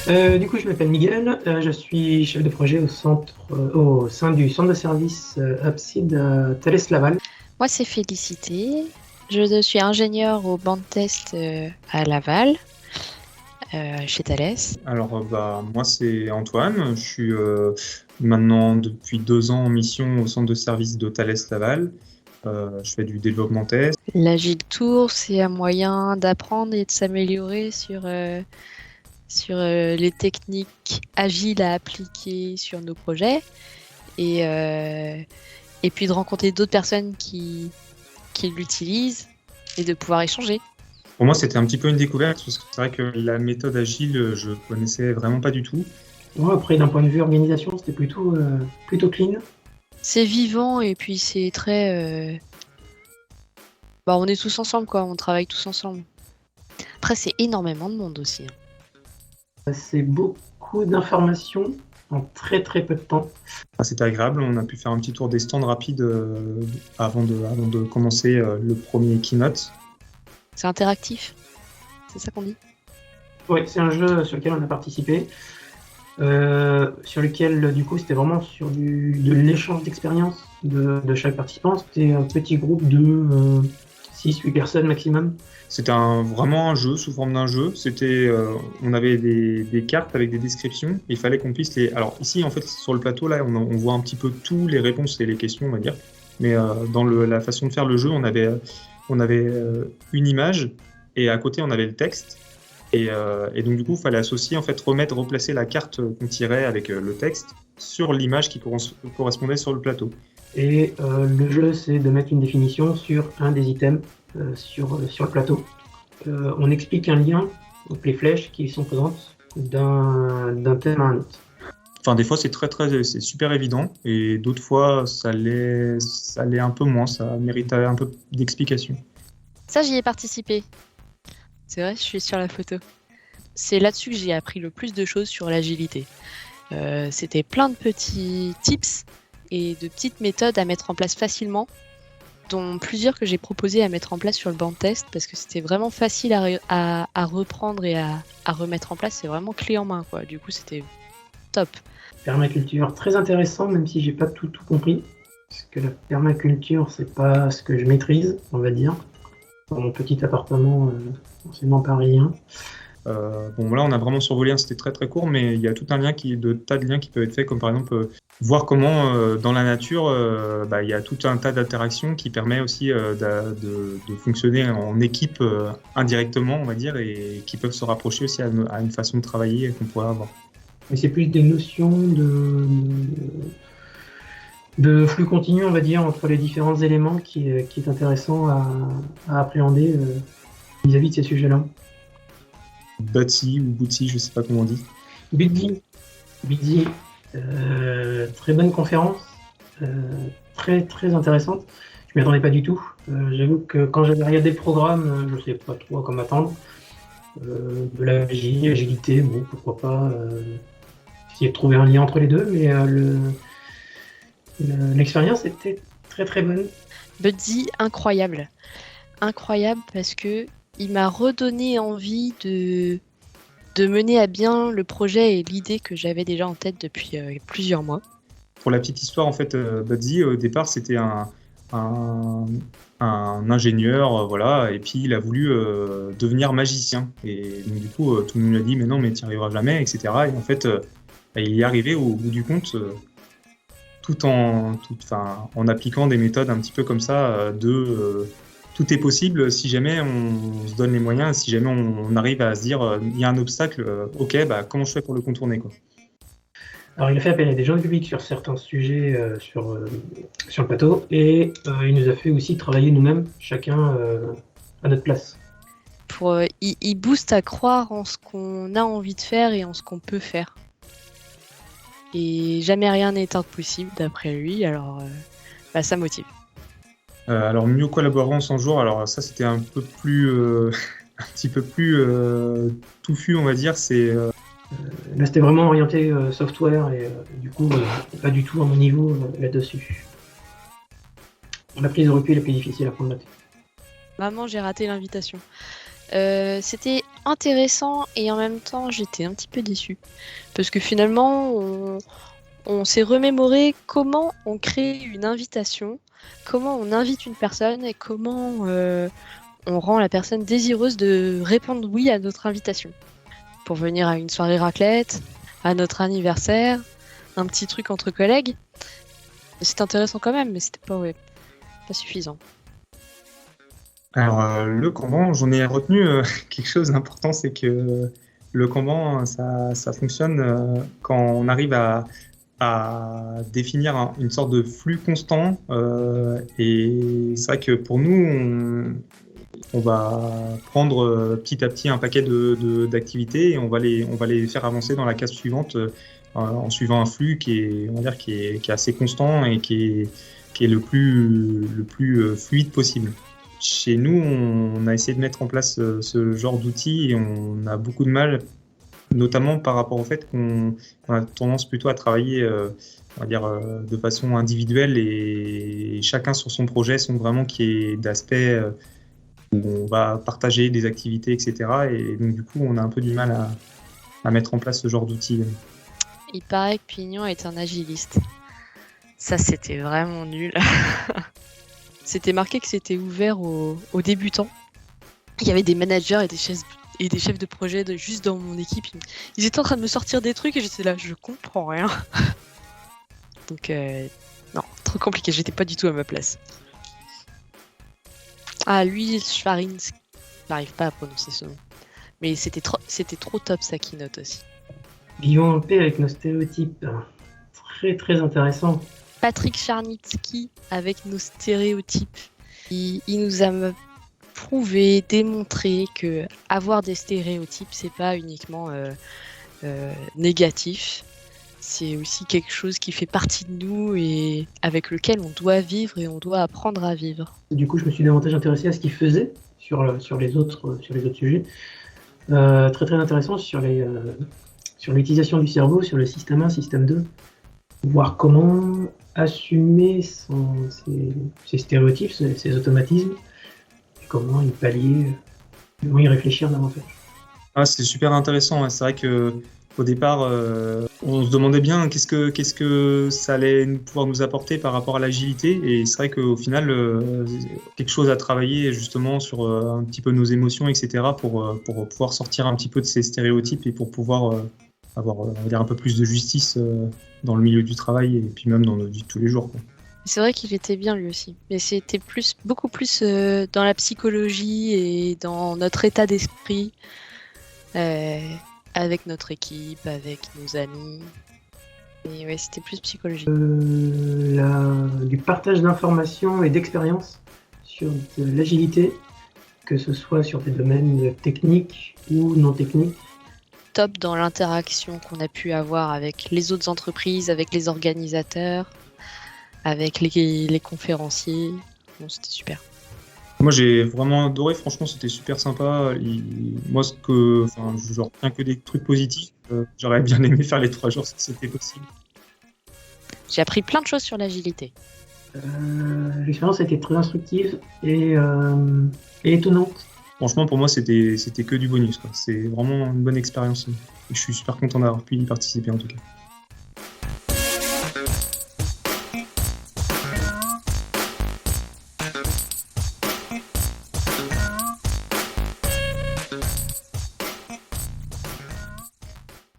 Du coup, je m'appelle Miguel, je suis chef de projet au sein du centre de service Abside à Thales Laval. Moi, c'est Félicité. Je suis ingénieure au banc de test à Laval, chez Thales. Moi c'est Antoine, je suis maintenant depuis 2 ans en mission au centre de service de Thales Laval. Je fais du développement test. L'Agile Tour, c'est un moyen d'apprendre et de s'améliorer sur les techniques agiles à appliquer sur nos projets et, euh, et puis de rencontrer d'autres personnes qui l'utilisent et de pouvoir échanger. Pour moi c'était un petit peu une découverte parce que c'est vrai que la méthode agile je connaissais vraiment pas du tout. Bon, après, d'un point de vue organisation, c'était plutôt clean. C'est vivant et puis c'est très... on est tous ensemble, quoi. On travaille tous ensemble. Après, c'est énormément de monde aussi. C'est beaucoup d'informations en très très peu de temps. C'était agréable, on a pu faire un petit tour des stands rapides avant de commencer le premier keynote. C'est interactif. C'est ça qu'on dit. Oui, c'est un jeu sur lequel on a participé, sur lequel du coup c'était vraiment sur de l'échange d'expérience de chaque participant. C'était un petit groupe de 6-8 personnes maximum. C'était vraiment un jeu, sous forme d'un jeu. On avait des cartes avec des descriptions. Il fallait qu'on puisse les... Alors ici, en fait, sur le plateau, là, on voit un petit peu tous les réponses et les questions, on va dire. Mais dans la façon de faire le jeu, on avait une image et à côté, on avait le texte. Et donc, du coup, il fallait associer, en fait, replacer la carte qu'on tirait avec le texte sur l'image qui correspondait sur le plateau. Et le jeu, c'est de mettre une définition sur un des items sur le plateau. On explique un lien, donc les flèches qui sont présentes d'un thème à un autre. Enfin, des fois, c'est super évident, et d'autres fois, ça l'est un peu moins, ça méritait un peu d'explication. Ça, j'y ai participé. C'est vrai, je suis sur la photo. C'est là-dessus que j'ai appris le plus de choses sur l'agilité. C'était plein de petits tips et de petites méthodes à mettre en place facilement, dont plusieurs que j'ai proposé à mettre en place sur le banc de test parce que c'était vraiment facile à reprendre et à remettre en place. C'est vraiment clé en main, quoi. Du coup, c'était top. Permaculture, très intéressant, même si j'ai pas tout compris. Parce que la permaculture, c'est pas ce que je maîtrise, on va dire. Dans mon petit appartement forcément parisien. Là, on a vraiment survolé, c'était très très court, mais il y a tout un tas de liens qui peuvent être faits, comme par exemple voir comment dans la nature, il y a tout un tas d'interactions qui permet aussi de fonctionner en équipe indirectement, on va dire, et qui peuvent se rapprocher aussi à une façon de travailler qu'on pourrait avoir. Mais c'est plus des notions de flux continu, on va dire, entre les différents éléments qui est intéressant à appréhender vis-à-vis de ces sujets-là. Butzi ou Butzi, je sais pas comment on dit. Bidzi, très bonne conférence, très très intéressante. Je m'y attendais pas du tout. J'avoue que quand j'avais regardé le programme, je ne savais pas trop à quoi m'attendre. De la magie, agilité, bon, pourquoi pas essayer de trouver un lien entre les deux, mais l'expérience était très très bonne. Buddy, incroyable. Incroyable parce que il m'a redonné envie de mener à bien le projet et l'idée que j'avais déjà en tête depuis plusieurs mois. Pour la petite histoire, en fait, Buddy, au départ, c'était un ingénieur, voilà, et puis il a voulu devenir magicien. Et donc, du coup, tout le monde lui a dit, mais non, mais tu n'y arriveras jamais, etc. Et en fait, il y est arrivé au bout du compte, tout en appliquant des méthodes un petit peu comme ça, tout est possible si jamais on se donne les moyens, si jamais on arrive à se dire, il y a un obstacle, ok, comment je fais pour le contourner, quoi. Alors, il a fait appel à des gens du public sur certains sujets sur le plateau, et il nous a fait aussi travailler nous-mêmes, chacun à notre place. Il booste à croire en ce qu'on a envie de faire et en ce qu'on peut faire. Et jamais rien n'est impossible d'après lui, alors ça motive. Alors mieux collaborer en 100 jours, alors ça c'était un peu plus, un petit peu plus touffu, on va dire. Là, c'était vraiment orienté software et du coup, pas du tout à mon niveau là-dessus. La prise de recul est plus difficile à prendre note. Maman, j'ai raté l'invitation. C'était intéressant et en même temps j'étais un petit peu déçue. Parce que finalement, on s'est remémoré comment on crée une invitation, comment on invite une personne et comment on rend la personne désireuse de répondre oui à notre invitation. Pour venir à une soirée raclette, à notre anniversaire, un petit truc entre collègues. C'est intéressant quand même, mais c'était pas suffisant. Alors, le Kanban, j'en ai retenu quelque chose d'important, c'est que le Kanban, ça fonctionne quand on arrive à définir une sorte de flux constant. Et c'est vrai que pour nous, on va prendre petit à petit un paquet d'activités et on va les faire avancer dans la case suivante en suivant un flux qui est assez constant et qui est le plus fluide possible. Chez nous, on a essayé de mettre en place ce genre d'outils et on a beaucoup de mal, notamment par rapport au fait qu'on a tendance plutôt à travailler on va dire, de façon individuelle et chacun sur son projet, sans vraiment qu'il y ait d'aspect où on va partager des activités, etc. Et donc, du coup, on a un peu du mal à mettre en place ce genre d'outils. Il paraît que Pignon est un agiliste. Ça, c'était vraiment nul. C'était marqué que c'était ouvert aux débutants. Il y avait des managers et des chefs de projet juste dans mon équipe. Ils étaient en train de me sortir des trucs et j'étais là, je comprends rien. Donc, non, trop compliqué, j'étais pas du tout à ma place. Ah, lui, Schwarins, j'arrive pas à prononcer son nom. Mais c'était trop top sa keynote aussi. Vivons en paix avec nos stéréotypes. Très très intéressant. Patrick Charnitsky avec nos stéréotypes. Il nous a prouvé, démontré que avoir des stéréotypes, c'est pas uniquement négatif. C'est aussi quelque chose qui fait partie de nous et avec lequel on doit vivre et on doit apprendre à vivre. Du coup, je me suis davantage intéressé à ce qu'il faisait sur les autres sujets. Très très intéressant sur l'utilisation du cerveau, sur le système 1, système 2. Voir comment assumer ses stéréotypes, ses automatismes, et comment y pallier, comment y réfléchir davantage. Ah, c'est super intéressant. C'est vrai que au départ, on se demandait bien qu'est-ce que ça allait pouvoir nous apporter par rapport à l'agilité. Et c'est vrai qu'au final, quelque chose à travailler justement sur un petit peu nos émotions, etc. pour pouvoir sortir un petit peu de ces stéréotypes et pour pouvoir avoir on va dire, un peu plus de justice dans le milieu du travail et puis même dans notre vie de tous les jours, quoi. C'est vrai qu'il était bien lui aussi, mais c'était beaucoup plus dans la psychologie et dans notre état d'esprit, avec notre équipe, avec nos amis. Et ouais, c'était plus psychologique. Du partage d'informations et d'expériences sur de l'agilité, que ce soit sur des domaines techniques ou non techniques. Top dans l'interaction qu'on a pu avoir avec les autres entreprises, avec les organisateurs, avec les conférenciers. Bon, c'était super. Moi, j'ai vraiment adoré. Franchement, c'était super sympa. Moi, je retiens que des trucs positifs. J'aurais bien aimé faire les 3 jours si c'était possible. J'ai appris plein de choses sur l'agilité. L'expérience a été très instructive et étonnante. Franchement, pour moi, c'était que du bonus, quoi. C'est vraiment une bonne expérience. Et je suis super content d'avoir pu y participer, en tout cas.